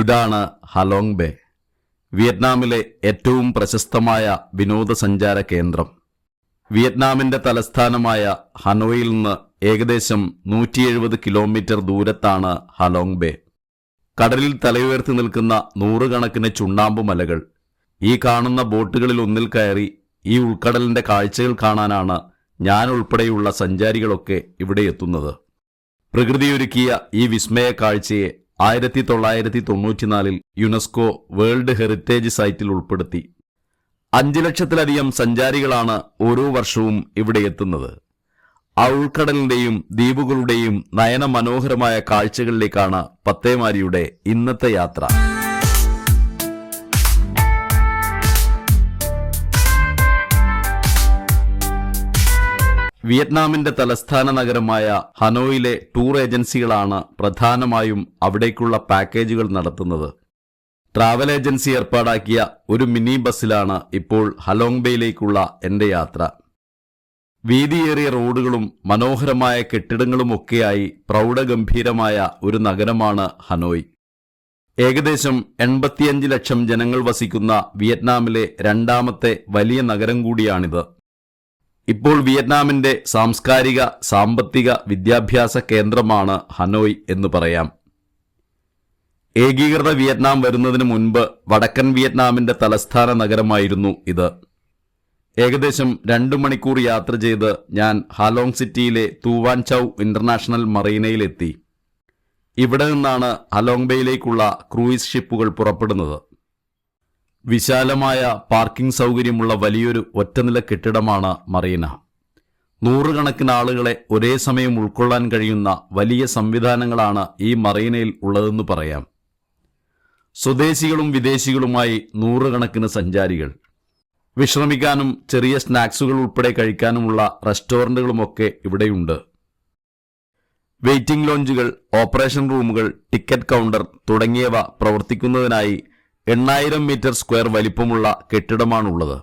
ഇതാണ് Halong bay, വിയറ്റ്നാമിലെ ഏറ്റവും പ്രശസ്തമായ വിനോദസഞ്ചാര കേന്ദ്രം. വിയറ്റ്നാമിന്റെ തലസ്ഥാനമായ ഹനോയിൽ നിന്ന് ഏകദേശം 170 കിലോമീറ്റർ ദൂരത്താണ് ഹലോങ് ബേ. കടലിൽ തലയുയർത്തി നിൽക്കുന്ന നൂറുകണക്കിന് ചുണ്ണാമ്പു മലകൾ. ഈ കാണുന്ന ബോട്ടുകളിൽ ഒന്നിൽ കയറി ഈ ഉൾക്കടലിന്റെ കാഴ്ചകൾ കാണാനാണ് ഞാൻ ഉൾപ്പെടെയുള്ള സഞ്ചാരികളൊക്കെ ഇവിടെ എത്തുന്നത്. പ്രകൃതിയൊരുക്കിയ ഈ വിസ്മയ കാഴ്ചയെ 1994 യുനെസ്കോ വേൾഡ് ഹെറിറ്റേജ് സൈറ്റിൽ ഉൾപ്പെടുത്തി. 5 ലക്ഷത്തിലധികം സഞ്ചാരികളാണ് ഓരോ വർഷവും ഇവിടെ എത്തുന്നത്. ആ ഉൾക്കടലിന്റെയും ദ്വീപുകളുടെയും നയനമനോഹരമായ കാഴ്ചകളിലേക്കാണ് പത്തേമാരിയുടെ ഇന്നത്തെ യാത്ര. വിയറ്റ്നാമിന്റെ തലസ്ഥാന നഗരമായ ഹനോയിലെ ടൂർ ഏജൻസികളാണ് പ്രധാനമായും അവിടേക്കുള്ള പാക്കേജുകൾ നടത്തുന്നത്. ട്രാവൽ ഏജൻസി ഏർപ്പാടാക്കിയ ഒരു മിനി ബസ്സിലാണ് ഇപ്പോൾ ഹലോങ് ബേയിലേക്കുള്ള എന്റെ യാത്ര. വീതിയേറിയ റോഡുകളും മനോഹരമായ കെട്ടിടങ്ങളുമൊക്കെയായി പ്രൗഢഗംഭീരമായ ഒരു നഗരമാണ് ഹനോയ്. ഏകദേശം 85 ലക്ഷം ജനങ്ങൾ വസിക്കുന്ന വിയറ്റ്നാമിലെ രണ്ടാമത്തെ വലിയ നഗരം കൂടിയാണിത്. ഇപ്പോൾ വിയറ്റ്നാമിന്റെ സാംസ്കാരിക, സാമ്പത്തിക, വിദ്യാഭ്യാസ കേന്ദ്രമാണ് ഹനോയ് എന്ന് പറയാം. ഏകീകൃത വിയറ്റ്നാം വരുന്നതിന് മുൻപ് വടക്കൻ വിയറ്റ്നാമിന്റെ തലസ്ഥാന നഗരമായിരുന്നു ഇത്. ഏകദേശം 2 മണിക്കൂർ യാത്ര ചെയ്ത് ഞാൻ ഹാലോങ് സിറ്റിയിലെ തൂവാൻ ചൌ ഇന്റർനാഷണൽ മറീനയിലെത്തി. ഇവിടെ നിന്നാണ് ഹലോങ് ബേയിലേക്കുള്ള ക്രൂയിസ് ഷിപ്പുകൾ പുറപ്പെടുന്നത്. വിശാലമായ പാർക്കിംഗ് സൗകര്യമുള്ള വലിയൊരു ഒറ്റനില കെട്ടിടമാണ് മറീന. നൂറുകണക്കിന് ആളുകളെ ഒരേ സമയം ഉൾക്കൊള്ളാൻ കഴിയുന്ന വലിയ സംവിധാനങ്ങളാണ് ഈ മറീനയിൽ ഉള്ളതെന്ന് പറയാം. സ്വദേശികളും വിദേശികളുമായി നൂറുകണക്കിന് സഞ്ചാരികൾ. വിശ്രമിക്കാനും ചെറിയ സ്നാക്സുകൾ ഉൾപ്പെടെ കഴിക്കാനുമുള്ള റെസ്റ്റോറന്റുകളുമൊക്കെ ഇവിടെയുണ്ട്. വെയിറ്റിംഗ് ലോഞ്ചുകൾ, ഓപ്പറേഷൻ റൂമുകൾ, ടിക്കറ്റ് കൗണ്ടർ തുടങ്ങിയവ പ്രവർത്തിക്കുന്നതിനായി 8000 മീറ്റർ സ്ക്വയർ വലിപ്പമുള്ള കെട്ടിടമാണുള്ളത്.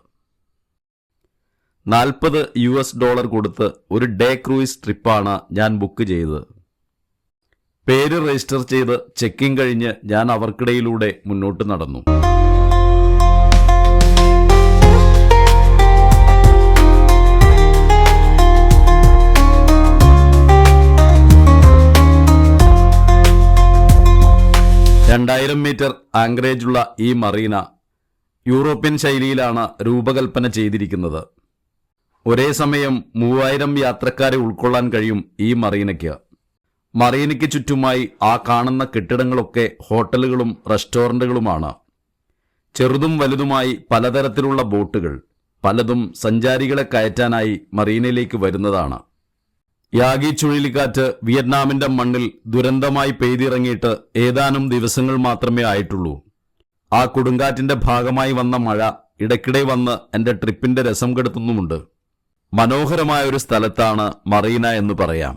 $40 കൊടുത്ത് ഒരു ഡേ ക്രൂയിസ് ട്രിപ്പാണ് ഞാൻ ബുക്ക് ചെയ്തത്. പേര് രജിസ്റ്റർ ചെയ്ത് ചെക്കിംഗ് കഴിഞ്ഞ് ഞാൻ അവർക്കിടയിലൂടെ മുന്നോട്ട് നടന്നു. മീറ്റർ ആങ്കറേജുള്ള ഈ മറീന യൂറോപ്യൻ ശൈലിയിലാണ് രൂപകൽപ്പന ചെയ്തിരിക്കുന്നത്. ഒരേ സമയം 3000 യാത്രക്കാരെ ഉൾക്കൊള്ളാൻ കഴിയും ഈ മറീനയ്ക്ക്. മറീനയ്ക്ക് ചുറ്റുമായി ആ കാണുന്ന കെട്ടിടങ്ങളൊക്കെ ഹോട്ടലുകളും റെസ്റ്റോറന്റുകളുമാണ്. ചെറുതും വലുതുമായി പലതരത്തിലുള്ള ബോട്ടുകൾ, പലതും സഞ്ചാരികളെ കയറ്റാനായി മറീനയിലേക്ക് വരുന്നതാണ്. യാഗി ചുഴലിക്കാറ്റ് വിയറ്റ്നാമിന്റെ മണ്ണിൽ ദുരന്തമായി പെയ്തിറങ്ങിയിട്ട് ഏതാനും ദിവസങ്ങൾ മാത്രമേ ആയിട്ടുള്ളൂ. ആ കൊടുങ്കാറ്റിന്റെ ഭാഗമായി വന്ന മഴ ഇടയ്ക്കിടെ വന്ന് എന്റെ ട്രിപ്പിന്റെ രസം കെടുത്തുന്നുമുണ്ട്. മനോഹരമായ ഒരു സ്ഥലത്താണ് മറീന എന്ന് പറയാം.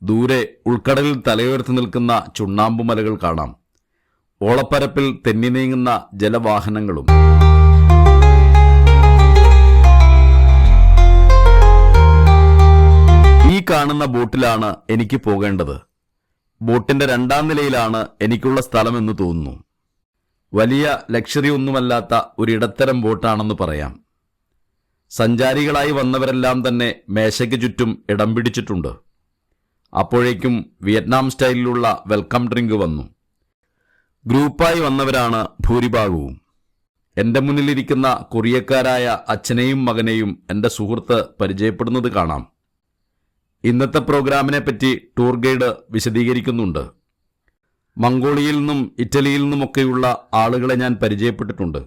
ദൂരെ ഉൾക്കടലിൽ തലയുയർത്തി നിൽക്കുന്ന ചുണ്ണാമ്പുമലകൾ കാണാം. ഓളപ്പരപ്പിൽ തെന്നി നീങ്ങുന്ന ജലവാഹനങ്ങളും. ഈ കാണുന്ന ബോട്ടിലാണ് എനിക്ക് പോകേണ്ടത്. ബോട്ടിന്റെ 2ാം നിലയിലാണ് എനിക്കുള്ള സ്ഥലമെന്ന് തോന്നുന്നു. വലിയ ലക്ഷറി ഒന്നുമല്ലാത്ത ഒരിടത്തരം ബോട്ടാണെന്ന് പറയാം. സഞ്ചാരികളായി വന്നവരെല്ലാം തന്നെ മേശയ്ക്ക് ചുറ്റും ഇടം പിടിച്ചിട്ടുണ്ട്. അപ്പോഴേക്കും വിയറ്റ്നാം സ്റ്റൈലിലുള്ള വെൽക്കം ഡ്രിങ്ക് വന്നു. ഗ്രൂപ്പായി വന്നവരാണ് ഭൂരിഭാഗവും. എന്റെ മുന്നിലിരിക്കുന്ന കൊറിയക്കാരായ അച്ഛനെയും മകനെയും എന്റെ സുഹൃത്ത് പരിചയപ്പെടുന്നത് കാണാം. ഇന്നത്തെ പ്രോഗ്രാമിനെ പറ്റി ടൂർ ഗൈഡ് വിശദീകരിക്കുന്നുണ്ട്. മംഗോളിയയിൽ നിന്നും ഇറ്റലിയിൽ നിന്നുമൊക്കെയുള്ള ആളുകളെ ഞാൻ പരിചയപ്പെട്ടിട്ടുണ്ട്.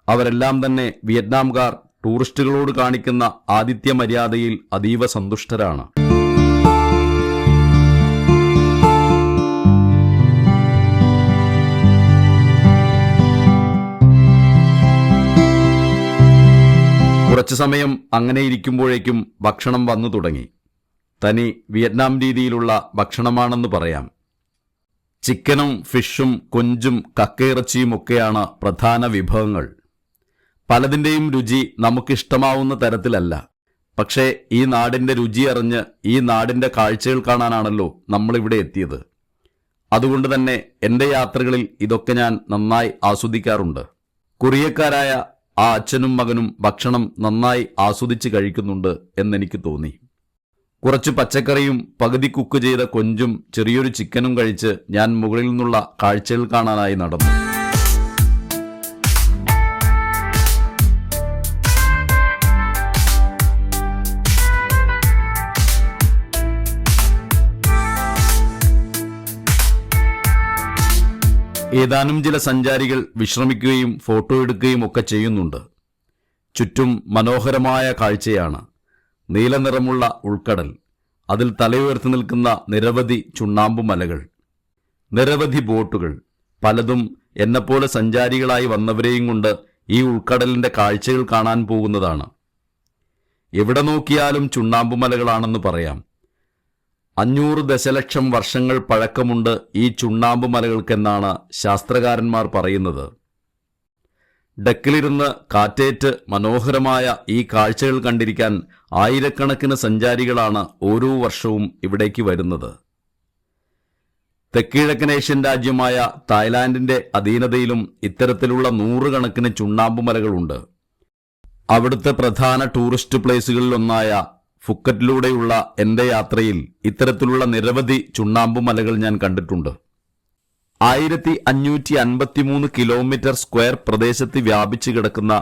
അവരെല്ലാം തന്നെ വിയറ്റ്നാംകാർ ടൂറിസ്റ്റുകളോട് കാണിക്കുന്ന ആതിഥ്യ മര്യാദയിൽ അതീവ സന്തുഷ്ടരാണ്. കുറച്ചു സമയം അങ്ങനെ ഇരിക്കുമ്പോഴേക്കും ഭക്ഷണം വന്നു തുടങ്ങി. തനി വിയറ്റ്നാം രീതിയിലുള്ള ഭക്ഷണമാണെന്ന് പറയാം. ചിക്കനും ഫിഷും കൊഞ്ചും കക്കയിറച്ചിയും ഒക്കെയാണ് പ്രധാന വിഭവങ്ങൾ. പലതിൻ്റെയും രുചി നമുക്കിഷ്ടമാവുന്ന തരത്തിലല്ല. പക്ഷേ ഈ നാടിന്റെ രുചി അറിഞ്ഞ് ഈ നാടിന്റെ കാഴ്ചകൾ കാണാനാണല്ലോ നമ്മളിവിടെ എത്തിയത്. അതുകൊണ്ട് തന്നെ എൻ്റെ യാത്രകളിൽ ഇതൊക്കെ ഞാൻ നന്നായി ആസ്വദിക്കാറുണ്ട്. കൊറിയക്കാരായ ആ അച്ഛനും മകനും ഭക്ഷണം നന്നായി ആസ്വദിച്ച് കഴിക്കുന്നുണ്ട് എന്നെനിക്ക് തോന്നി. കുറച്ച് പച്ചക്കറിയും പകുതി കുക്ക് ചെയ്ത കൊഞ്ചും ചെറിയൊരു ചിക്കനും കഴിച്ച് ഞാൻ മുകളിൽ നിന്നുള്ള കാഴ്ചകൾ കാണാനായി നടന്നു. ഏതാനും ചില സഞ്ചാരികൾ വിശ്രമിക്കുകയും ഫോട്ടോ എടുക്കുകയും ഒക്കെ ചെയ്യുന്നുണ്ട്. ചുറ്റും മനോഹരമായ കാഴ്ചയാണ്. നീലനിറമുള്ള ഉൾക്കടൽ, അതിൽ തലയുയർത്തി നിൽക്കുന്ന നിരവധി ചുണ്ണാമ്പുമലകൾ, നിരവധി ബോട്ടുകൾ, പലതും എന്നെപ്പോലെ സഞ്ചാരികളായി വന്നവരെയും കൊണ്ട് ഈ ഉൾക്കടലിന്റെ കാഴ്ചകൾ കാണാൻ പോകുന്നതാണ്. എവിടെ നോക്കിയാലും ചുണ്ണാമ്പുമലകളാണെന്ന് പറയാം. 500 ദശലക്ഷം വർഷങ്ങൾ പഴക്കമുണ്ട് ഈ ചുണ്ണാമ്പുമലകൾക്കെന്നാണ് ശാസ്ത്രകാരന്മാർ പറയുന്നത്. ഡെക്കിലിരുന്ന് കാറ്റേറ്റ് മനോഹരമായ ഈ കാഴ്ചകൾ കണ്ടിരിക്കാൻ ആയിരക്കണക്കിന് സഞ്ചാരികളാണ് ഓരോ വർഷവും ഇവിടേക്ക് വരുന്നത്. തെക്കിഴക്കൻ ഏഷ്യൻ രാജ്യമായ തായ്ലാന്റിന്റെ അധീനതയിലും ഇത്തരത്തിലുള്ള 100 കണക്കിന് ചുണ്ണാമ്പുമലകളുണ്ട്. അവിടുത്തെ പ്രധാന ടൂറിസ്റ്റ് പ്ലേസുകളിലൊന്നായ ഫുക്കറ്റിലൂടെയുള്ള എൻ്റെ യാത്രയിൽ ഇത്തരത്തിലുള്ള നിരവധി ചുണ്ണാമ്പുമലകൾ ഞാൻ കണ്ടിട്ടുണ്ട്. 1553 കിലോമീറ്റർ സ്ക്വയർ പ്രദേശത്ത് വ്യാപിച്ചു കിടക്കുന്ന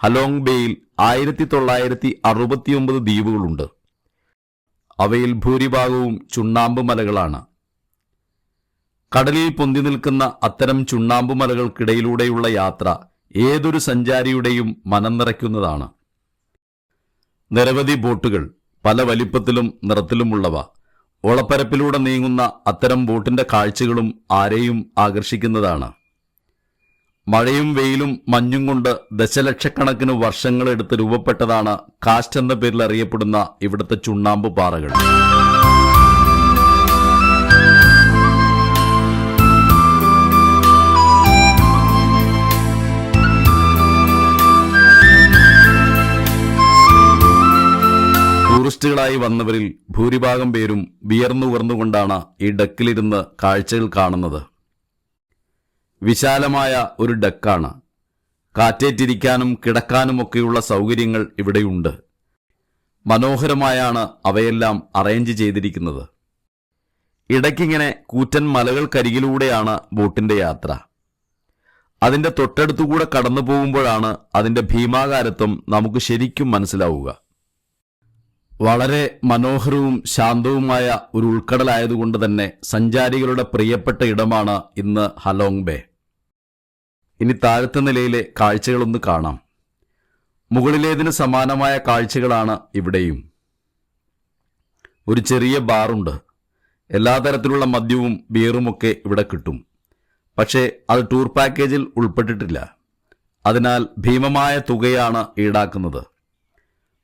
ഹലോങ് ബേയിൽ 1969 ദ്വീപുകളുണ്ട്. അവയിൽ ഭൂരിഭാഗവും ചുണ്ണാമ്പുമലകളാണ്. കടലിൽ പൊന്തി നിൽക്കുന്ന അത്തരം ചുണ്ണാമ്പുമലകൾക്കിടയിലൂടെയുള്ള യാത്ര ഏതൊരു സഞ്ചാരിയുടെയും മനം നിറയ്ക്കുന്നതാണ്. നിരവധി ബോട്ടുകൾ, പല വലിപ്പത്തിലും നിറത്തിലുമുള്ളവ. ഓളപ്പരപ്പിലൂടെ നീങ്ങുന്ന അത്തരം ബോട്ടിന്റെ കാഴ്ചകളും ആരെയും ആകർഷിക്കുന്നതാണ്. മഴയും വെയിലും മഞ്ഞും കൊണ്ട് ദശലക്ഷക്കണക്കിന് വർഷങ്ങളെടുത്ത് രൂപപ്പെട്ടതാണ് കാസ്റ്റ് എന്ന പേരിൽ അറിയപ്പെടുന്ന ഇവിടുത്തെ ചുണ്ണാമ്പ് പാറകൾ. ടൂറിസ്റ്റുകളായി വന്നവരിൽ ഭൂരിഭാഗം പേരും വിയർന്നുകൊണ്ടാണ് ഈ ഡെക്കിലിരുന്ന് കാഴ്ചകൾ കാണുന്നത്. വിശാലമായ ഒരു ഡെക്കാണ്. കാറ്റേറ്റിരിക്കാനും കിടക്കാനുമൊക്കെയുള്ള സൗകര്യങ്ങൾ ഇവിടെയുണ്ട്. മനോഹരമായാണ് അവയെല്ലാം അറേഞ്ച് ചെയ്തിരിക്കുന്നത്. ഇടയ്ക്കിങ്ങനെ കൂറ്റൻ മലകൾക്കരികിലൂടെയാണ് ബോട്ടിന്റെ യാത്ര. അതിന്റെ തൊട്ടടുത്തുകൂടെ കടന്നു പോകുമ്പോഴാണ് അതിന്റെ ഭീമാകാരത്വം നമുക്ക് ശരിക്കും മനസ്സിലാവുക. വളരെ മനോഹരവും ശാന്തവുമായ ഒരു ഉൾക്കടലായതുകൊണ്ട് തന്നെ സഞ്ചാരികളുടെ പ്രിയപ്പെട്ട ഇടമാണ് ഇന്ന് ഹലോങ് ബേ. ഇനി താഴത്തെ നിലയിലെ കാഴ്ചകളൊന്ന് കാണാം. മുകളിലേതിന് സമാനമായ കാഴ്ചകളാണ് ഇവിടെയും. ഒരു ചെറിയ ബാറുണ്ട്. എല്ലാ തരത്തിലുള്ള മദ്യവും ബിയറുമൊക്കെ ഇവിടെ കിട്ടും. പക്ഷേ അത് ടൂർ പാക്കേജിൽ ഉൾപ്പെട്ടിട്ടില്ല. അതിനാൽ ഭീമമായ തുകയാണ് ഈടാക്കുന്നത്.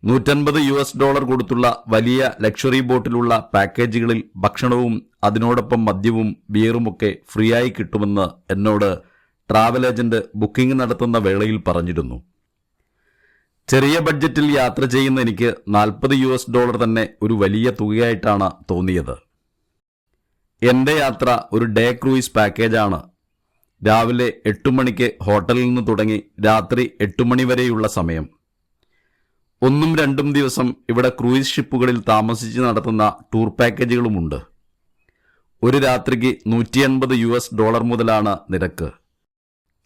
$150 കൊടുത്തുള്ള വലിയ ലക്ഷറി ബോട്ടിലുള്ള പാക്കേജുകളിൽ ഭക്ഷണവും അതിനോടൊപ്പം മദ്യവും ബിയറുമൊക്കെ ഫ്രീ ആയി കിട്ടുമെന്ന് എന്നോട് ട്രാവൽ ഏജന്റ് ബുക്കിംഗ് നടത്തുന്ന വേളയിൽ പറഞ്ഞിരുന്നു. ചെറിയ ബഡ്ജറ്റിൽ യാത്ര ചെയ്യുന്ന എനിക്ക് $40 തന്നെ ഒരു വലിയ തുകയായിട്ടാണ് തോന്നിയത്. എൻ്റെ യാത്ര ഒരു ഡേ ക്രൂയിസ് പാക്കേജാണ്. രാവിലെ 8 മണിക്ക് ഹോട്ടലിൽ നിന്ന് തുടങ്ങി രാത്രി 8 മണി വരെയുള്ള സമയം. 1-2 ദിവസം ഇവിടെ ക്രൂയിസ് ഷിപ്പുകളിൽ താമസിച്ച് നടത്തുന്ന ടൂർ പാക്കേജുകളുമുണ്ട്. ഒരു രാത്രിക്ക് $180 മുതലാണ് നിരക്ക്.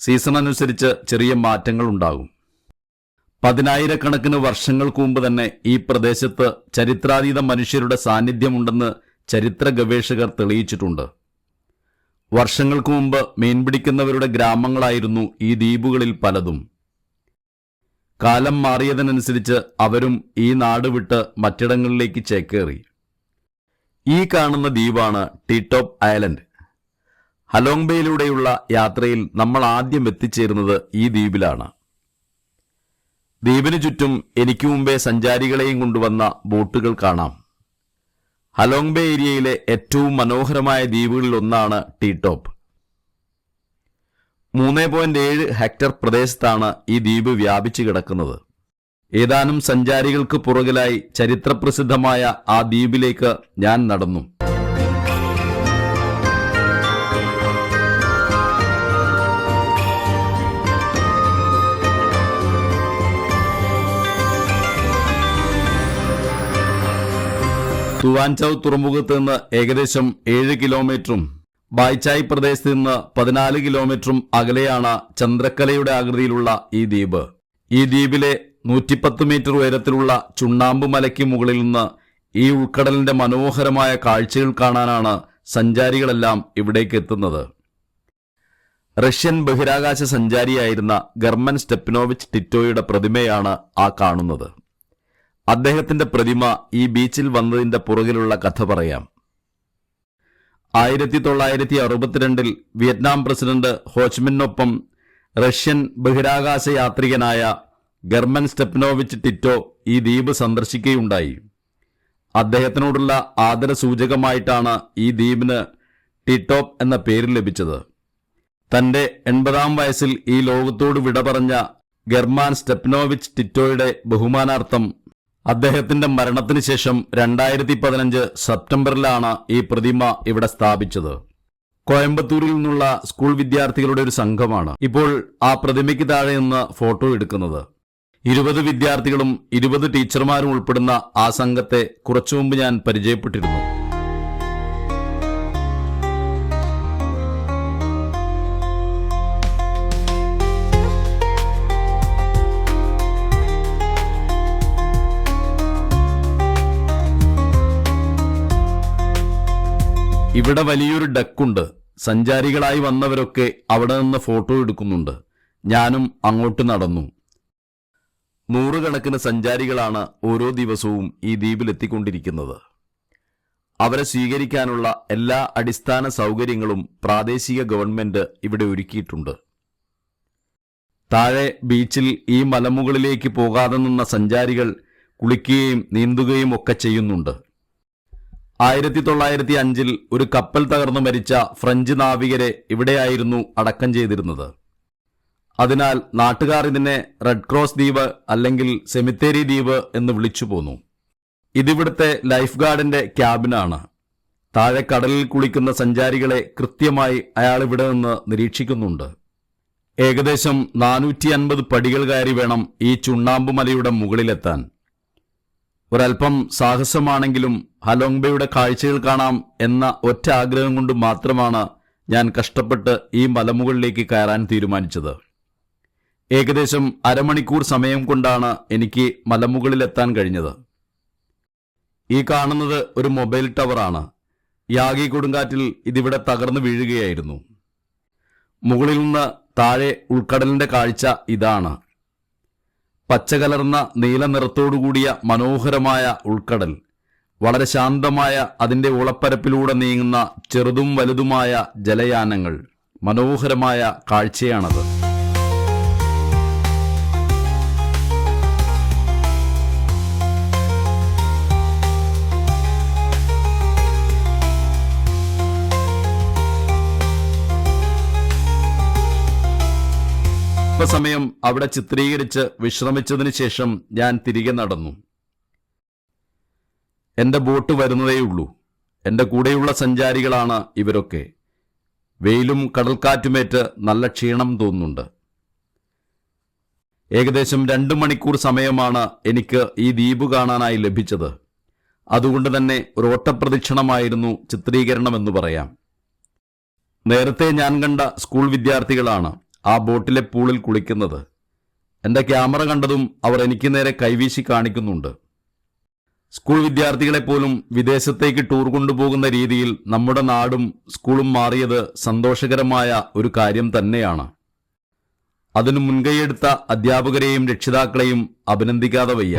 സീസൺ അനുസരിച്ച് ചെറിയ മാറ്റങ്ങൾ ഉണ്ടാകും. 10,000 വർഷങ്ങൾക്ക് മുമ്പ് തന്നെ ഈ പ്രദേശത്ത് ചരിത്രാതീത മനുഷ്യരുടെ സാന്നിധ്യമുണ്ടെന്ന് ചരിത്ര ഗവേഷകർ തെളിയിച്ചിട്ടുണ്ട്. വർഷങ്ങൾക്ക് മുമ്പ് മീൻപിടിക്കുന്നവരുടെ ഗ്രാമങ്ങളായിരുന്നു ഈ ദ്വീപുകളിൽ പലതും. കാലം മാറിയതിനനുസരിച്ച് അവരും ഈ നാട് വിട്ട് മറ്റിടങ്ങളിലേക്ക് ചേക്കേറി. ഈ കാണുന്ന ദ്വീപാണ് ടീ ടോപ്പ് ഐലൻഡ്. ഹലോങ് ബേയിലൂടെയുള്ള യാത്രയിൽ നമ്മൾ ആദ്യം എത്തിച്ചേരുന്നത് ഈ ദ്വീപിലാണ്. ദ്വീപിനു ചുറ്റും എനിക്ക് മുമ്പേ സഞ്ചാരികളെയും കൊണ്ടുവന്ന ബോട്ടുകൾ കാണാം. ഹലോങ് ബേ ഏരിയയിലെ ഏറ്റവും മനോഹരമായ ദ്വീപുകളിലൊന്നാണ് ടീ ടോപ്പ്. 3.7 ഹെക്ടർ പ്രദേശത്താണ് ഈ ദ്വീപ് വ്യാപിച്ചു കിടക്കുന്നത്. ഏതാനും സഞ്ചാരികൾക്ക് പുറകിലായി ചരിത്രപ്രസിദ്ധമായ ആ ദ്വീപിലേക്ക് ഞാൻ നടന്നു. തുവാൻചൌ തുറമുഖത്ത് നിന്ന് ഏകദേശം 7 കിലോമീറ്ററും ബായ്ചായ് പ്രദേശത്ത് നിന്ന് 14 കിലോമീറ്ററും അകലെയാണ് ചന്ദ്രക്കലയുടെ ആകൃതിയിലുള്ള ഈ ദ്വീപ്. ഈ ദ്വീപിലെ 110 മീറ്റർ ഉയരത്തിലുള്ള ചുണ്ണാമ്പ് മലയ്ക്ക് മുകളിൽ നിന്ന് ഈ ഉൾക്കടലിന്റെ മനോഹരമായ കാഴ്ചകൾ കാണാനാണ് സഞ്ചാരികളെല്ലാം ഇവിടേക്ക് എത്തുന്നത്. റഷ്യൻ ബഹിരാകാശ സഞ്ചാരിയായിരുന്ന ഗെർമൻ സ്റ്റെപ്പനോവിച്ച് ടിറ്റോയുടെ പ്രതിമയാണ് ആ കാണുന്നത്. അദ്ദേഹത്തിന്റെ പ്രതിമ ഈ ബീച്ചിൽ വന്നതിന്റെ പുറകിലുള്ള കഥ പറയാം. 1962 വിയറ്റ്നാം പ്രസിഡന്റ് ഹോച്ച്മിനൊപ്പം റഷ്യൻ ബഹിരാകാശ യാത്രികനായ ഗെർമൻ സ്റ്റെപ്പനോവിച്ച് ടിറ്റോ ഈ ദ്വീപ് സന്ദർശിക്കുകയുണ്ടായി. അദ്ദേഹത്തിനോടുള്ള ആദരസൂചകമായിട്ടാണ് ഈ ദ്വീപിന് ടിറ്റോപ്പ് എന്ന പേര് ലഭിച്ചത്. തന്റെ 80-ാം വയസ്സിൽ ഈ ലോകത്തോട് വിട പറഞ്ഞ ഗെർമാൻ സ്റ്റെപ്പനോവിച്ച് ടിറ്റോയുടെ ബഹുമാനാർത്ഥം അദ്ദേഹത്തിന്റെ മരണത്തിന് ശേഷം 2015 സെപ്റ്റംബറിലാണ് ഈ പ്രതിമ ഇവിടെ സ്ഥാപിച്ചത്. കോയമ്പത്തൂരിൽ നിന്നുള്ള സ്കൂൾ വിദ്യാർത്ഥികളുടെ ഒരു സംഘമാണ് ഇപ്പോൾ ആ പ്രതിമയ്ക്ക് താഴെ നിന്ന് ഫോട്ടോ എടുക്കുന്നത്. 20 വിദ്യാർത്ഥികളും 20 ടീച്ചർമാരും ഉൾപ്പെടുന്ന ആ സംഘത്തെ കുറച്ചു മുമ്പ് ഞാൻ പരിചയപ്പെട്ടിരുന്നു. ഇവിടെ വലിയൊരു ഡെക്കുണ്ട്. സഞ്ചാരികളായി വന്നവരൊക്കെ അവിടെ നിന്ന് ഫോട്ടോ എടുക്കുന്നുണ്ട്. ഞാനും അങ്ങോട്ട് നടന്നു. 100 കണക്കിന് സഞ്ചാരികളാണ് ഓരോ ദിവസവും ഈ ദ്വീപിലെത്തിക്കൊണ്ടിരിക്കുന്നത്. അവരെ സ്വീകരിക്കാനുള്ള എല്ലാ അടിസ്ഥാന സൗകര്യങ്ങളും പ്രാദേശിക ഗവൺമെന്റ് ഇവിടെ ഒരുക്കിയിട്ടുണ്ട്. താഴെ ബീച്ചിൽ ഈ മലമുകളിലേക്ക് പോകാതെ നിന്ന സഞ്ചാരികൾ കുളിക്കുകയും നീന്തുകയും ഒക്കെ ചെയ്യുന്നുണ്ട്. 1905 ഒരു കപ്പൽ തകർന്നു മരിച്ച ഫ്രഞ്ച് നാവികരെ ഇവിടെയായിരുന്നു അടക്കം ചെയ്തിരുന്നത്. അതിനാൽ നാട്ടുകാർ ഇതിനെ റെഡ് ക്രോസ് ദ്വീപ് അല്ലെങ്കിൽ സെമിത്തേരി ദ്വീപ് എന്ന് വിളിച്ചു പോന്നു. ഇതിവിടുത്തെ ലൈഫ് ഗാർഡിന്റെ ക്യാബിനാണ്. താഴെ കടലിൽ കുളിക്കുന്ന സഞ്ചാരികളെ കൃത്യമായി അയാൾ ഇവിടെ നിന്ന് നിരീക്ഷിക്കുന്നുണ്ട്. ഏകദേശം 450 പടികൾ കയറി വേണം ഈ ചുണ്ണാമ്പ് മലയുടെ മുകളിലെത്താൻ. ഒരൽപ്പം സാഹസമാണെങ്കിലും ഹലോങ്ബയുടെ കാഴ്ചകൾ കാണാം എന്ന ഒറ്റ ആഗ്രഹം കൊണ്ട് മാത്രമാണ് ഞാൻ കഷ്ടപ്പെട്ട് ഈ മലമുകളിലേക്ക് കയറാൻ തീരുമാനിച്ചത്. ഏകദേശം അരമണിക്കൂർ സമയം കൊണ്ടാണ് എനിക്ക് മലമുകളിലെത്താൻ കഴിഞ്ഞത്. ഈ കാണുന്നത് ഒരു മൊബൈൽ ടവറാണ്. യാഗി കൊടുങ്കാറ്റിൽ ഇതിവിടെ തകർന്നു വീഴുകയായിരുന്നു. മുകളിൽ നിന്ന് താഴെ ഉൾക്കടലിന്റെ കാഴ്ച ഇതാണ്. പച്ചകലർന്ന നീല നിറത്തോടുകൂടിയ മനോഹരമായ ഉൾക്കടൽ. വളരെ ശാന്തമായ അതിന്റെ ഉളപ്പരപ്പിലൂടെ നീങ്ങുന്ന ചെറുതും വലുതുമായ ജലയാനങ്ങൾ. മനോഹരമായ കാഴ്ചയാണത്. സമയം അവിടെ ചിത്രീകരിച്ച് വിശ്രമിച്ചതിന് ശേഷം ഞാൻ തിരികെ നടന്നു. എന്റെ ബോട്ട് വരുന്നതേയുള്ളൂ. എന്റെ കൂടെയുള്ള സഞ്ചാരികളാണ് ഇവരൊക്കെ. വെയിലും കടൽക്കാറ്റുമേറ്റ് നല്ല ക്ഷീണം തോന്നുന്നുണ്ട്. ഏകദേശം 2 മണിക്കൂർ സമയമാണ് എനിക്ക് ഈ ദ്വീപ് കാണാനായി ലഭിച്ചത്. അതുകൊണ്ട് തന്നെ ഒരു ഓട്ടപ്രദക്ഷിണമായിരുന്നു ചിത്രീകരണമെന്ന് പറയാം. നേരത്തെ ഞാൻ കണ്ട സ്കൂൾ വിദ്യാർത്ഥികളാണ് ആ ബോട്ടിലെ പൂളിൽ കുളിക്കുന്നത്. എന്റെ ക്യാമറ കണ്ടതും അവർ എനിക്ക് നേരെ കൈവീശി കാണിക്കുന്നുണ്ട്. സ്കൂൾ വിദ്യാർത്ഥികളെപ്പോലും വിദേശത്തേക്ക് ടൂർ കൊണ്ടുപോകുന്ന രീതിയിൽ നമ്മുടെ നാടും സ്കൂളും മാറിയത് സന്തോഷകരമായ ഒരു കാര്യം തന്നെയാണ്. അതിനു മുൻകൈയെടുത്ത അധ്യാപകരെയും രക്ഷിതാക്കളെയും അഭിനന്ദിക്കാതെ വയ്യ.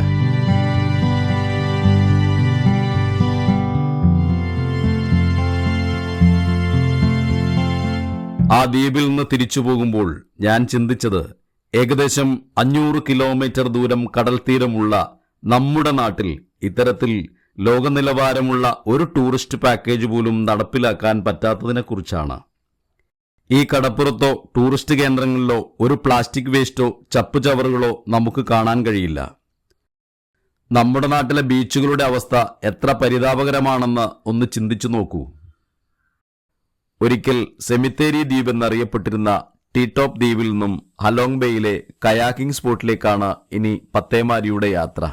ആ ദ്വീപിൽ നിന്ന് തിരിച്ചു പോകുമ്പോൾ ഞാൻ ചിന്തിച്ചത് ഏകദേശം 500 കിലോമീറ്റർ ദൂരം കടൽ തീരമുള്ള നമ്മുടെ നാട്ടിൽ ഇത്തരത്തിൽ ലോകനിലവാരമുള്ള ഒരു ടൂറിസ്റ്റ് പാക്കേജ് പോലും നടപ്പിലാക്കാൻ പറ്റാത്തതിനെക്കുറിച്ചാണ്. ഈ കടപ്പുറത്തോ ടൂറിസ്റ്റ് കേന്ദ്രങ്ങളിലോ ഒരു പ്ലാസ്റ്റിക് വേസ്റ്റോ ചപ്പുചവറുകളോ നമുക്ക് കാണാൻ കഴിയില്ല. നമ്മുടെ നാട്ടിലെ ബീച്ചുകളുടെ അവസ്ഥ എത്ര പരിതാപകരമാണെന്ന് ഒന്ന് ചിന്തിച്ചു നോക്കൂ. ഒരിക്കൽ സെമിത്തേരി ദ്വീപ് എന്നറിയപ്പെട്ടിരുന്ന ടീടോപ്പ് ദ്വീപിൽ നിന്നും ഹലോങ് ബേയിലെ കയാക്കിംഗ് സ്പോട്ടിലേക്കാണ് ഇനി പത്തേമാരിയുടെ യാത്ര.